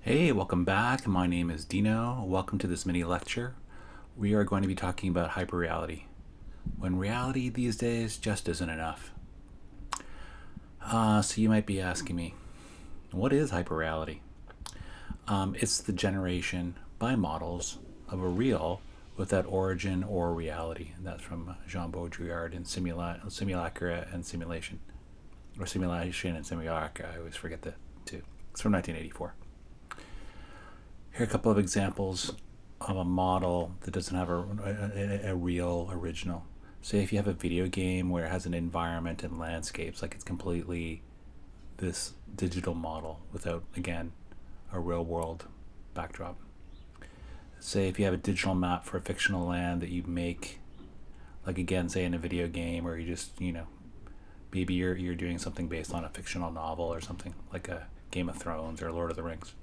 Hey, welcome back. My name is Dino. Welcome to this mini lecture. We are going to be talking about hyperreality, when reality these days just isn't enough. So you might be asking me, what is hyperreality? It's the generation by models of a real without origin or reality. And that's from Jean Baudrillard in Simulacra and Simulation. Or Simulation and Simulacra, I always forget the two. It's from 1984. Here are a couple of examples of a model that doesn't have a real original. Say if you have a video game where it has an environment and landscapes, like it's completely this digital model without, again, a real world backdrop. Say if you have a digital map for a fictional land that you make, like again, say in a video game, or you just, maybe you're doing something based on a fictional novel or something like a Game of Thrones or Lord of the Rings.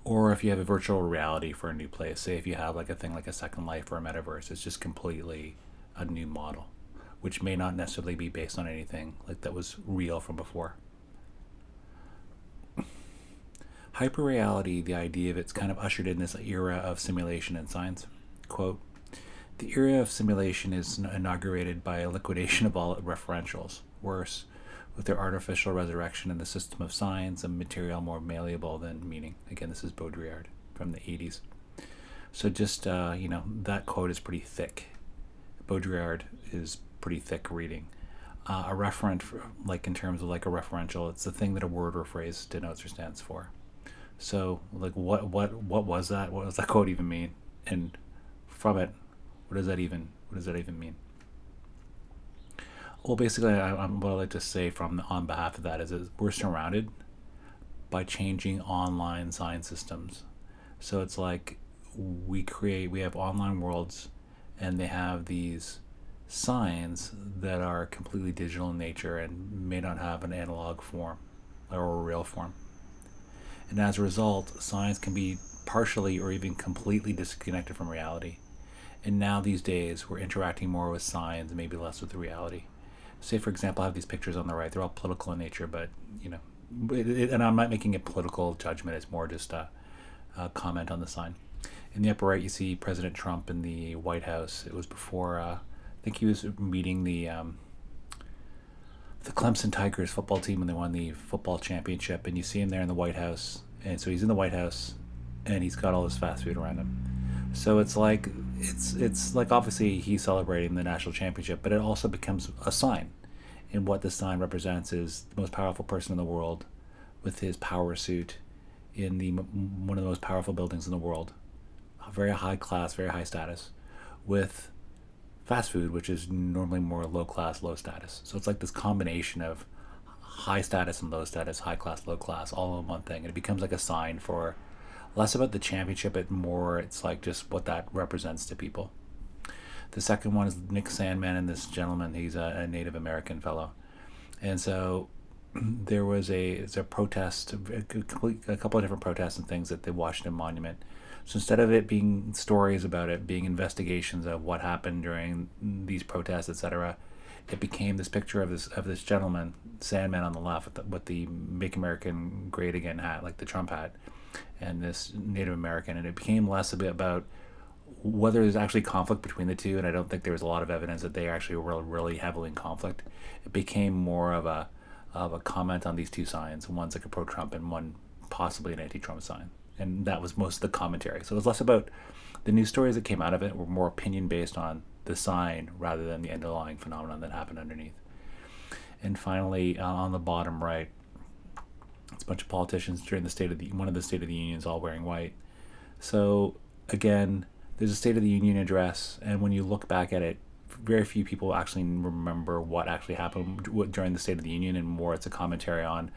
Or if you have a virtual reality for a new place, say if you have like a thing like a Second Life or a metaverse, it's just completely a new model, which may not necessarily be based on anything like that was real from before. Hyperreality, the idea of it's kind of ushered in this era of simulation and science. Quote, the era of simulation is inaugurated by a liquidation of all referentials. Worse, with their artificial resurrection in the system of science, a material more malleable than meaning. Again, this is Baudrillard from the 80s. So just, that quote is pretty thick. Baudrillard is pretty thick reading. A referent, like in terms of like a referential, it's the thing that a word or phrase denotes or stands for. So, like, what was that? What does that quote even mean? And from it, what does that even mean? Well, basically, what I like to say on behalf of that is that we're surrounded by changing online science systems. So it's like we have online worlds, and they have these signs that are completely digital in nature and may not have an analog form or a real form. And as a result, science can be partially or even completely disconnected from reality. And now these days, we're interacting more with science and maybe less with the reality. Say, for example, I have these pictures on the right. They're all political in nature, but, and I'm not making a political judgment. It's more just a comment on the sign. In the upper right, you see President Trump in the White House. It was before, I think he was meeting the Clemson Tigers football team when they won the football championship, and you see him there in the White House. And so he's in the White House, and he's got all this fast food around him. So it's like obviously he's celebrating the national championship, but it also becomes a sign. And what the sign represents is the most powerful person in the world, with his power suit, in one of the most powerful buildings in the world, very high class, very high status, with fast food, which is normally more low class, low status. So it's like this combination of high status and low status, high class, low class, all in one thing. And it becomes like a sign for less about the championship, but more it's like just what that represents to people. The second one is Nick Sandman and this gentleman. He's a Native American fellow. And so there was a protest, a couple of different protests and things at the Washington Monument. So instead of it being stories about it, being investigations of what happened during these protests, etc., it became this picture of this gentleman, Sandman on the left, with the Make American Great Again hat, like the Trump hat, and this Native American. And it became less a bit about whether there's actually conflict between the two, and I don't think there was a lot of evidence that they actually were really heavily in conflict. It became more of a comment on these two signs. One's like a pro-Trump and one possibly an anti-Trump sign. And that was most of the commentary. So it was less about the news stories that came out of it, were more opinion based on the sign rather than the underlying phenomenon that happened underneath. And finally, on the bottom right, it's a bunch of politicians during one of the State of the Unions, all wearing white. So again, there's a State of the Union address, and when you look back at it, very few people actually remember what actually happened during the State of the Union, and more it's a commentary on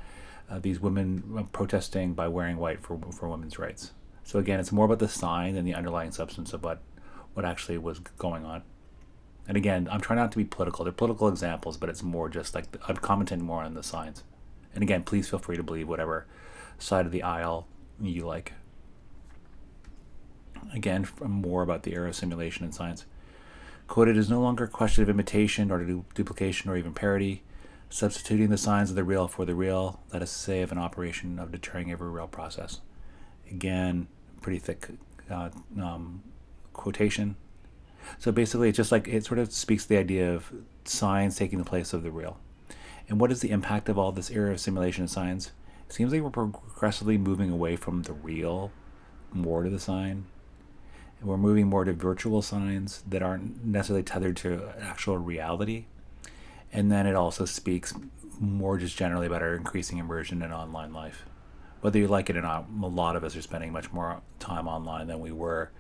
these women protesting by wearing white for women's rights. So again, it's more about the sign than the underlying substance of what actually was going on. And again, I'm trying not to be political. They're political examples, but it's more just like I'm commenting more on the signs. And again, please feel free to believe whatever side of the aisle you like. Again, more about the era of simulation and science. Quote, it is no longer a question of imitation or duplication or even parody. substituting the signs of the real for the real, that is to say, of an operation of deterring every real process. Again, pretty thick uh, um, quotation. So basically, it's just like it sort of speaks to the idea of science taking the place of the real. And what is the impact of all this era of simulation and science? It seems like we're progressively moving away from the real more to the sign. And we're moving more to virtual signs that aren't necessarily tethered to actual reality. And then it also speaks more just generally about our increasing immersion in online life. Whether you like it or not, a lot of us are spending much more time online than we were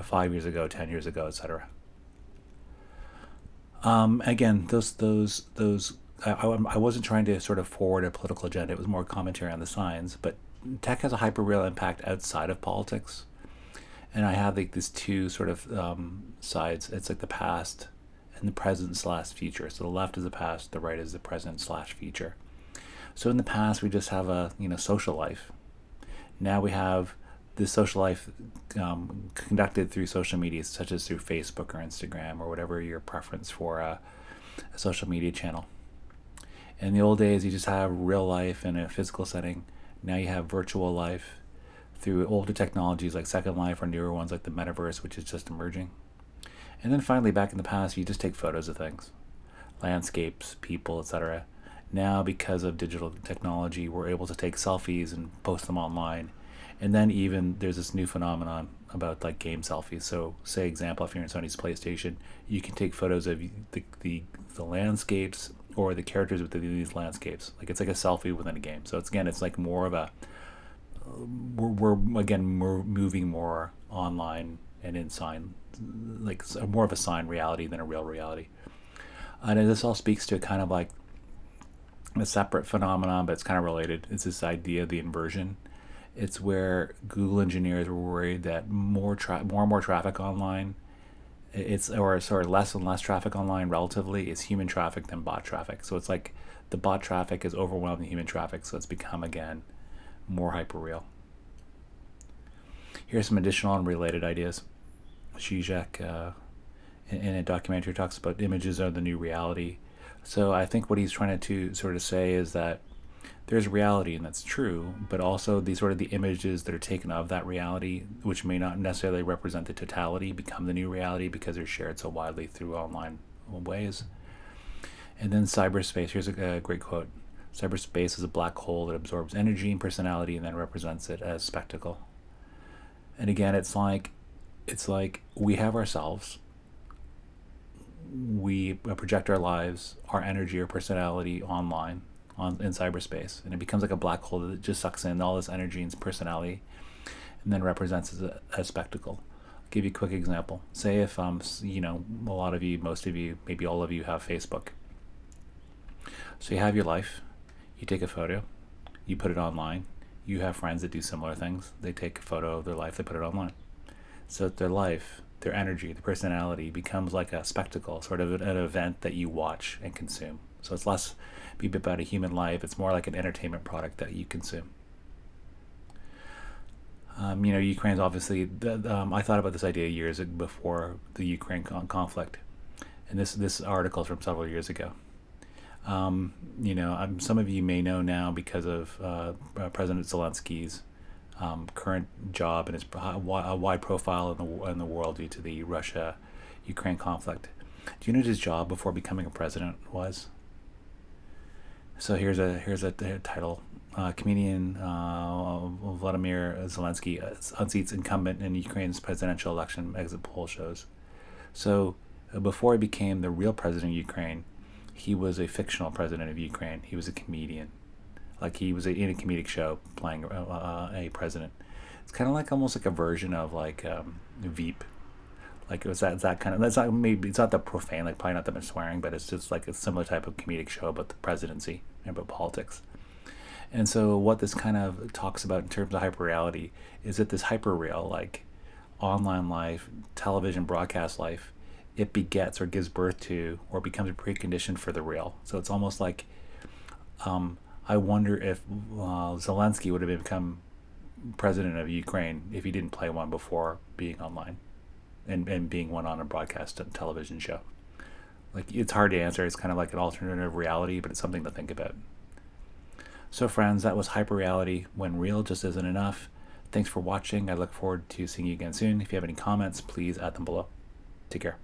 5 years ago, 10 years ago, etc. Again, those. I wasn't trying to sort of forward a political agenda. It was more commentary on the signs. But tech has a hyper real impact outside of politics, and I have like these two sort of sides. It's like the past and the present slash future. So the left is the past, the right is the present slash future. So in the past, we just have a social life. Now we have this social life conducted through social media, such as through Facebook or Instagram or whatever your preference for a social media channel. In the old days, you just have real life in a physical setting. Now you have virtual life through older technologies like Second Life or newer ones like the metaverse, which is just emerging. And then finally, back in the past, you just take photos of things, landscapes, people, etc. Now, because of digital technology, we're able to take selfies and post them online. And then even there's this new phenomenon about like game selfies. So, say example, if you're in Sony's PlayStation, you can take photos of the landscapes or the characters within these landscapes. Like it's like a selfie within a game. So it's like more of a we're moving more online and in sign, like more of a sign reality than a real reality. And this all speaks to kind of like a separate phenomenon, but it's kind of related. It's this idea of the inversion. It's where Google engineers were worried that more and more traffic online, less and less traffic online relatively is human traffic than bot traffic. So it's like the bot traffic is overwhelming human traffic, so it's become again more hyperreal. Here's some additional and related ideas. Zizek, in a documentary, talks about images are the new reality. So I think what he's trying to sort of say is that there's reality, and that's true, but also the sort of the images that are taken of that reality, which may not necessarily represent the totality, become the new reality because they're shared so widely through online ways. And then cyberspace. Here's a great quote. Cyberspace is a black hole that absorbs energy and personality and then represents it as spectacle. And again, it's like we have ourselves. We project our lives, our energy, our personality online, in cyberspace, and it becomes like a black hole that just sucks in all this energy and personality, and then represents as a spectacle. I'll give you a quick example. Say if a lot of you, most of you, maybe all of you have Facebook. So you have your life, you take a photo, you put it online. You have friends that do similar things. They take a photo of their life, they put it online. So their life, their energy, their personality becomes like a spectacle, sort of an event that you watch and consume. So it's less about a human life. It's more like an entertainment product that you consume. Ukraine's obviously. I thought about this idea years before the Ukraine conflict, and this article is from several years ago. Some of you may know now because of President Zelensky's current job and his wide profile in the world due to the Russia-Ukraine conflict. Do you know what his job before becoming a president was? So here's a title. Comedian Vladimir Zelensky unseats incumbent in Ukraine's presidential election, exit poll shows. So before he became the real president of Ukraine, he was a fictional president of Ukraine. He was a comedian. Like he was in a comedic show playing a president. It's kind of like almost like a version of like Veep. Like it was that kind of. That's not maybe it's not that profane. Like probably not that much swearing, but it's just like a similar type of comedic show about the presidency and about politics. And so what this kind of talks about in terms of hyperreality is that this hyperreal, like online life, television broadcast life, it begets or gives birth to or becomes a precondition for the real. So it's almost like I wonder if Zelensky would have become president of Ukraine if he didn't play one before being online and being one on a broadcast television show. Like, it's hard to answer. It's kind of like an alternative reality, but it's something to think about. So, friends, that was Hyperreality, when real just isn't enough. Thanks for watching. I look forward to seeing you again soon. If you have any comments, please add them below. Take care.